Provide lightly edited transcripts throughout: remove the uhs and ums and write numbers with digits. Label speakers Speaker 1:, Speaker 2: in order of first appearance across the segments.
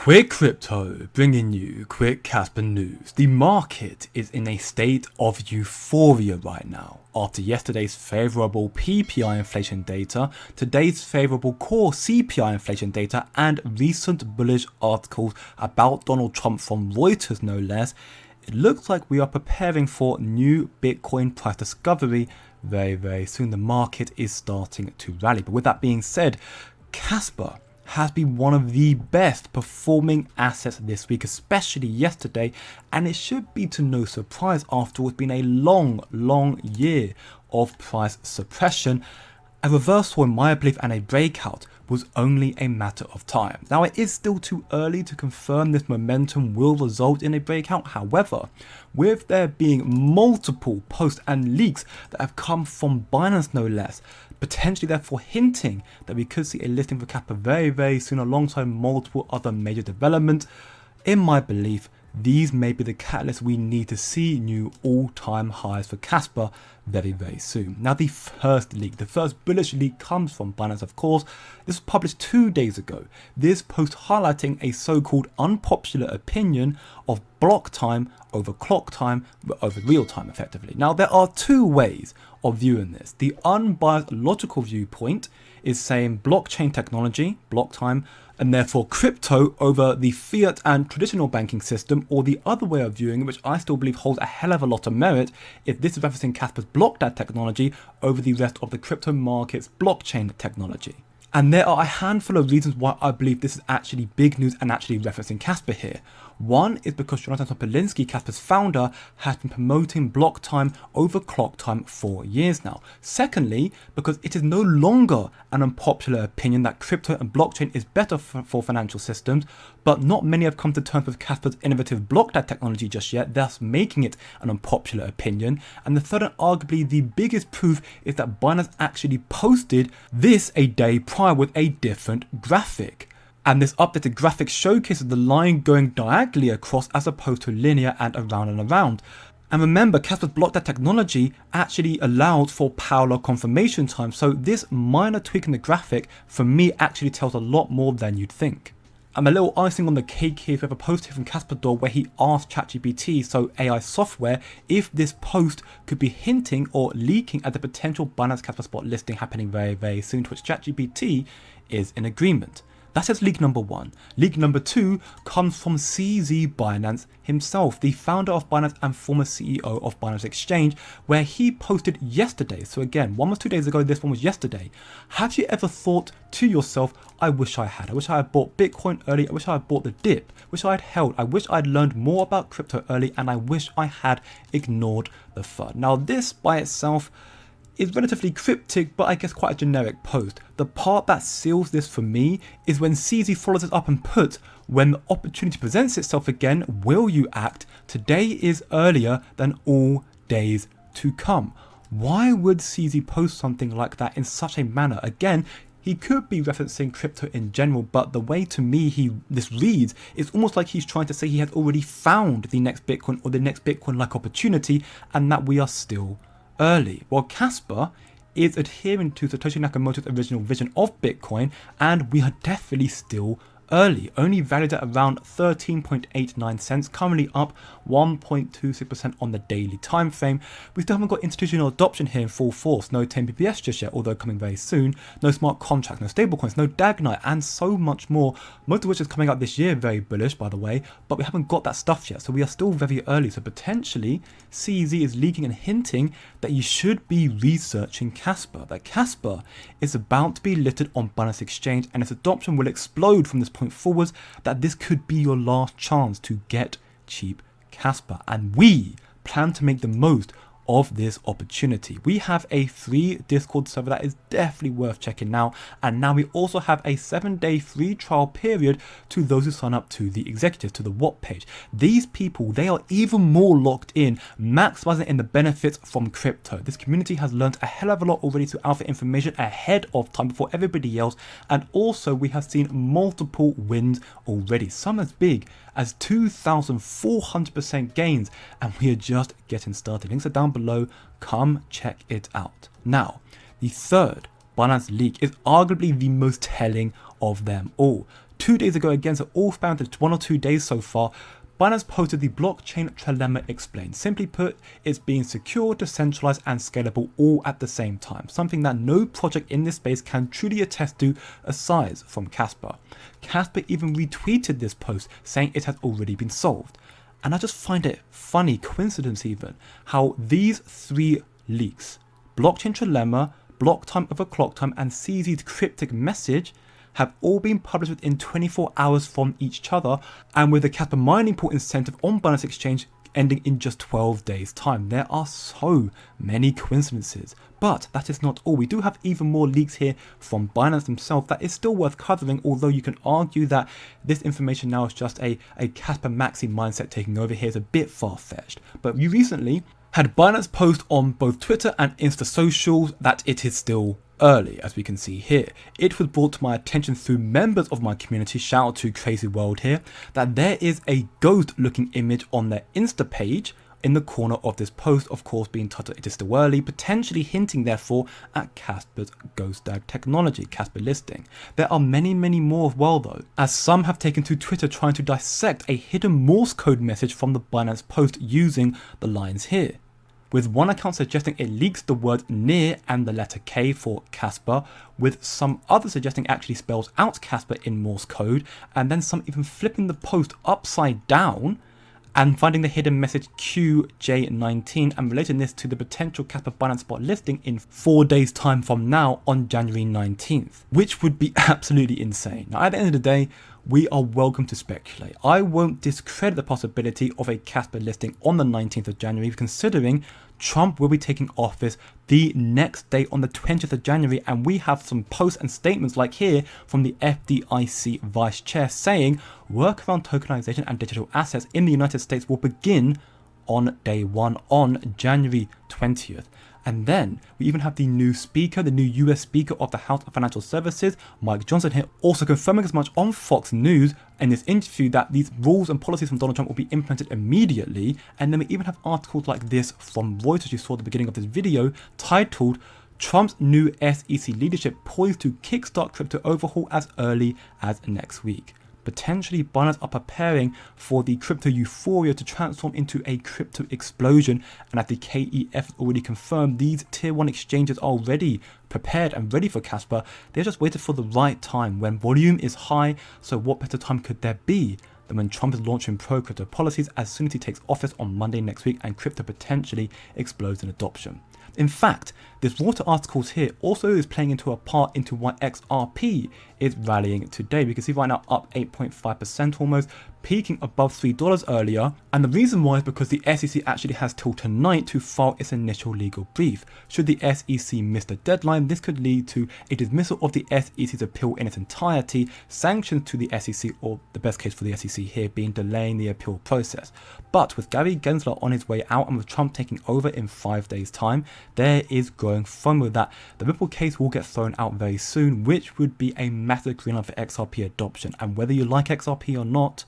Speaker 1: Quick Crypto, bringing you quick Caspa news. The market is in a state of euphoria right now. After yesterday's favourable PPI inflation data, today's favourable core CPI inflation data, and recent bullish articles about Donald Trump from Reuters no less, it looks like we are preparing for new Bitcoin price discovery very soon. The market is starting to rally. But with that being said, Caspa has been one of the best performing assets this week, especially yesterday, and it should be to no surprise after what's been a long year of price suppression. A reversal in my belief and a breakout was only a matter of time. Now, it is still too early to confirm this momentum will result in a breakout. However, with there being multiple posts and leaks that have come from Binance no less, potentially therefore hinting that we could see a listing for Caspa very soon alongside multiple other major developments, in my belief, these may be the catalysts we need to see new all-time highs for Caspa very soon. Now, the first bullish leak comes from Binance, of course. This was published 2 days ago. This post highlighting a so-called unpopular opinion of block time over clock time over real time, effectively. Now, there are two ways of viewing this. The unbiased logical viewpoint is saying blockchain technology, block time, and therefore crypto over the fiat and traditional banking system, or the other way of viewing it, which I still believe holds a hell of a lot of merit, if this is referencing Caspa's blockchain technology over the rest of the crypto market's blockchain technology. And there are a handful of reasons why I believe this is actually big news and actually referencing Caspa here. One is because Jonathan Topolinsky, Caspa's founder, has been promoting block time over clock time for years now. Secondly, because it is no longer an unpopular opinion that crypto and blockchain is better for financial systems, but not many have come to terms with Caspa's innovative blockchain technology just yet, thus making it an unpopular opinion. And the third and arguably the biggest proof is that Binance actually posted this a day prior with a different graphic. And this updated graphic showcases the line going diagonally across as opposed to linear and around and around. And remember, Caspa's blockchain technology actually allows for parallel confirmation time, so this minor tweak in the graphic for me actually tells a lot more than you'd think. And a little icing on the cake here, we have a post here from Caspador where he asked ChatGPT, so AI software, if this post could be hinting or leaking at the potential Binance Kaspa spot listing happening very soon, to which ChatGPT is in agreement. That is leak number one. Leak number two comes from CZ Binance himself, the founder of Binance and former CEO of Binance Exchange, where he posted yesterday. So again, one was 2 days ago, this one was yesterday. Have you ever thought to yourself, I wish I had bought Bitcoin early, I wish I had bought the dip, wish I had held, I wish I'd learned more about crypto early, and I wish I had ignored the FUD. Now, this by itself is relatively cryptic, but I guess quite a generic post. The part that seals this for me is when CZ follows it up and puts, when the opportunity presents itself again, will you act? Today is earlier than all days to come. Why would CZ post something like that in such a manner? Again, he could be referencing crypto in general, but the way to me this reads, it's almost like he's trying to say he has already found the next Bitcoin or the next Bitcoin-like opportunity, and that we are still early. Well, Caspa is adhering to Satoshi Nakamoto's original vision of Bitcoin, and we are definitely still early, only valued at around 13.89 cents, currently up 1.26% on the daily time frame. We still haven't got institutional adoption here in full force, no 10 bps just yet, although coming very soon, no smart contracts, no stablecoins, no DAG-Knight, and so much more, most of which is coming out this year, very bullish by the way, but we haven't got that stuff yet, so we are still very early. So potentially CZ is leaking and hinting that you should be researching Caspa, that Caspa is about to be listed on Binance Exchange, and its adoption will explode from this point forwards, that this could be your last chance to get cheap Caspa, and we plan to make the most of this opportunity. We have a free Discord server that is definitely worth checking now, and now we also have a 7-day free trial period to those who sign up to the executives, to the WAP page. These people, they are even more locked in, maximizing in the benefits from crypto. This community has learned a hell of a lot already to alpha information ahead of time before everybody else, and also we have seen multiple wins already, some as big as 2,400% gains, and we are just getting started. Links are down below, come check it out. Now, the third Binance leak is arguably the most telling of them all. 2 days ago again, so all found in 1 or 2 days so far, Binance posted the blockchain Trilemma explained. Simply put, it's being secure, decentralized and scalable all at the same time, something that no project in this space can truly attest to aside from Caspa. Caspa even retweeted this post saying it has already been solved. And I just find it funny, coincidence even, how these 3 leaks, blockchain Trilemma, block time over clock time and CZ's cryptic message, have all been published within 24 hours from each other, and with the Caspa mining pool incentive on Binance Exchange ending in just 12 days time. There are so many coincidences, but that is not all. We do have even more leaks here from Binance themselves that is still worth covering, although you can argue that this information now is just a Caspa maxi mindset taking over here is a bit far-fetched. But we recently had Binance post on both Twitter and Insta socials that it is still early, as we can see here. It was brought to my attention through members of my community, shout out to Crazy World here, that there is a ghost looking image on their Insta page in the corner of this post, of course being titled "It is still early," potentially hinting therefore at Caspa's ghost DAG technology, Caspa listing. There are many more as well though, as some have taken to Twitter trying to dissect a hidden Morse code message from the Binance post using the lines here, with one account suggesting it leaks the word near and the letter K for Caspa, with some others suggesting it actually spells out Caspa in Morse code, and then some even flipping the post upside down and finding the hidden message QJ19 and relating this to the potential Caspa Binance Spot listing in 4 days time from now on January 19th, which would be absolutely insane. Now at the end of the day, we are welcome to speculate. I won't discredit the possibility of a Caspa listing on the 19th of January, considering Trump will be taking office the next day on the 20th of January, and we have some posts and statements like here from the FDIC vice chair saying work around tokenization and digital assets in the United States will begin on day 1 on January 20th. And then we even have the new speaker, the new US Speaker of the House of Financial Services, Mike Johnson here, also confirming as much on Fox News in this interview that these rules and policies from Donald Trump will be implemented immediately. And then we even have articles like this from Reuters you saw at the beginning of this video titled "Trump's new SEC leadership poised to kickstart crypto overhaul as early as next week." Potentially, Binance are preparing for the crypto euphoria to transform into a crypto explosion, and as the KEF already confirmed, these tier 1 exchanges are already prepared and ready for Caspa. They're just waited for the right time when volume is high. So what better time could there be than when Trump is launching pro-crypto policies as soon as he takes office on Monday next week and crypto potentially explodes in adoption. In fact, this Reuters articles here also is playing into a part into why XRP is rallying today. We can see right now up 8.5% almost, peaking above $3 earlier. And the reason why is because the SEC actually has till tonight to file its initial legal brief. Should the SEC miss the deadline, this could lead to a dismissal of the SEC's appeal in its entirety, sanctions to the SEC, or the best case for the SEC here being delaying the appeal process. But with Gary Gensler on his way out and with Trump taking over in 5 days time, there is growing FOMO that the Ripple case will get thrown out very soon, which would be a massive green light for XRP adoption. And whether you like XRP or not,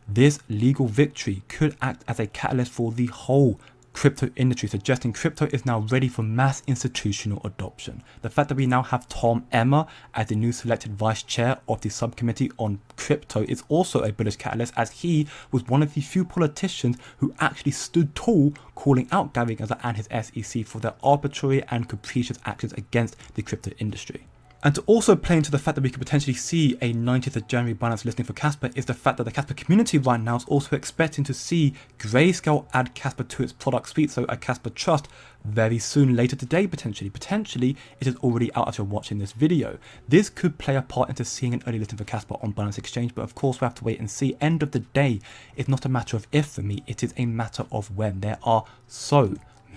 Speaker 1: this legal victory could act as a catalyst for the whole crypto industry, suggesting crypto is now ready for mass institutional adoption. The fact that we now have Tom Emmer as the new selected vice chair of the subcommittee on crypto is also a bullish catalyst, as he was one of the few politicians who actually stood tall calling out Gary Gensler and his SEC for their arbitrary and capricious actions against the crypto industry. And to also play into the fact that we could potentially see a 19th of January Binance listing for Caspa is the fact that the Caspa community right now is also expecting to see Grayscale add Caspa to its product suite, so a Caspa Trust, very soon, later today potentially. Potentially, it is already out as you're watching this video. This could play a part into seeing an early listing for Caspa on Binance Exchange, but of course we have to wait and see. End of the day, it's not a matter of if for me, it is a matter of when. There are so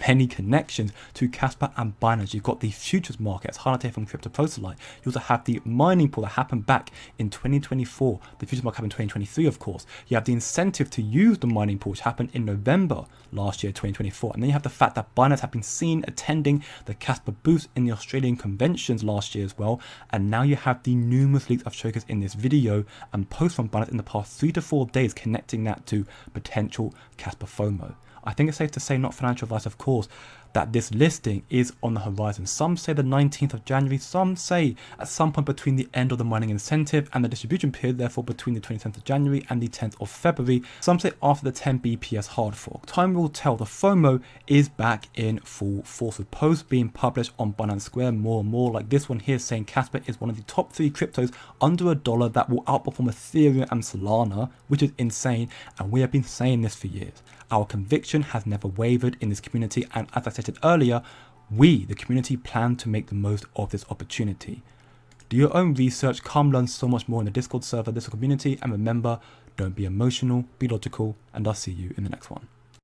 Speaker 1: many connections to Caspa and Binance. You've got the futures market, as highlighted from Crypto Poster Light. You also have the mining pool that happened back in 2024. The futures market happened in 2023, of course. You have the incentive to use the mining pool, which happened in November last year, 2024. And then you have the fact that Binance have been seen attending the Caspa booths in the Australian conventions last year as well. And now you have the numerous leaks I've showcased in this video and posts from Binance in the past 3 to 4 days connecting that to potential Caspa FOMO. I think it's safe to say, not financial advice of course, that this listing is on the horizon. Some say the 19th of January, some say at some point between the end of the mining incentive and the distribution period, therefore between the 27th of January and the 10th of February. Some say after the 10 BPS hard fork. Time will tell. The FOMO is back in full force with posts being published on Binance Square more and more, like this one here saying Caspa is one of the top 3 cryptos under $1 that will outperform Ethereum and Solana, which is insane, and we have been saying this for years. Our conviction has never wavered in this community, and as I stated earlier, we, the community, plan to make the most of this opportunity. Do your own research, come learn so much more in the Discord server, Discord community, and remember, don't be emotional, be logical, and I'll see you in the next one.